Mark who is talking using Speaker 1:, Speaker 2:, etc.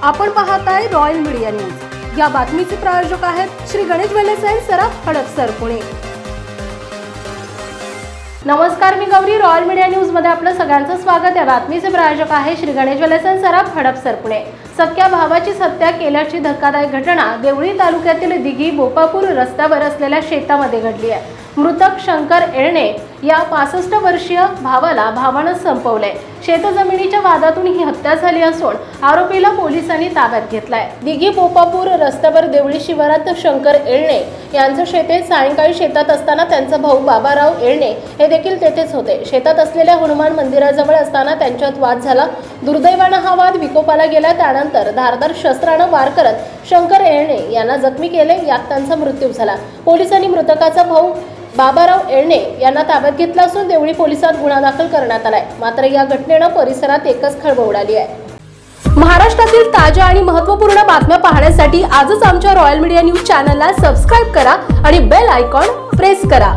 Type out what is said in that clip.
Speaker 1: आपण पाहताय royal media news. या बातमीचे प्रायोजक आहेत श्री गणेश ज्वेलर्स अँड सराफ हडपसर पुणे। नमस्कार, मी गौरी। रॉयल मीडिया न्यूज मध्ये आपलं सगळ्यांचं स्वागत। या बातमीचे प्रायोजक आहे श्री गणेश ज्वेलर्स अँड सराफ हडपसर पुणे। सख्या भावाचीच हत्या केल्याची धक्कादायक घटना देवळी तालुक्यातील दिघी बोपापूर रस्त्यावर असलेल्या शेतामध्ये घडली आहे। मृतक शंकर येळणे या 65 वर्षीय भावाला भावानं संपवले। शेतजमिनीच्या वादातून ही हत्या झाली असून आरोपीला पोलिसांनी ताब्यात घेतलाय। दिघी बोपापूर रस्त्यावर देवळी शिवारात शंकर येळणे यांचं शेते सायंकाळी शेतात असताना त्यांचा भाऊ बाबाराव येळणे हे देखील तेथेच होते। शेतात असलेल्या हनुमान मंदिराजवळ असताना त्यांच्यात वाद झाला। दुर्दैवाने हा वाद विकोपाला गेला। त्यानंतर धारदार शस्त्राने वार करत शंकर येळणे यांना जखमी केले। यात त्यांचा मृत्यू झाला। पोलिसांनी मृतकाचा भाऊ बाबाराव येळणे यांना ताब्यात घेतला असून देवळी पोलिसात गुन्हा दाखल करण्यात आलाय। मात्र या घटनेने परिसरात एकच खळबळ उडाली आहे। महाराष्ट्रातील ताज्या आणि महत्त्वपूर्ण बातम्या पाहण्यासाठी आजच आमच्या रॉयल मीडिया न्यूज चॅनलला सबस्क्राइब करा आणि बेल आयकॉन प्रेस करा।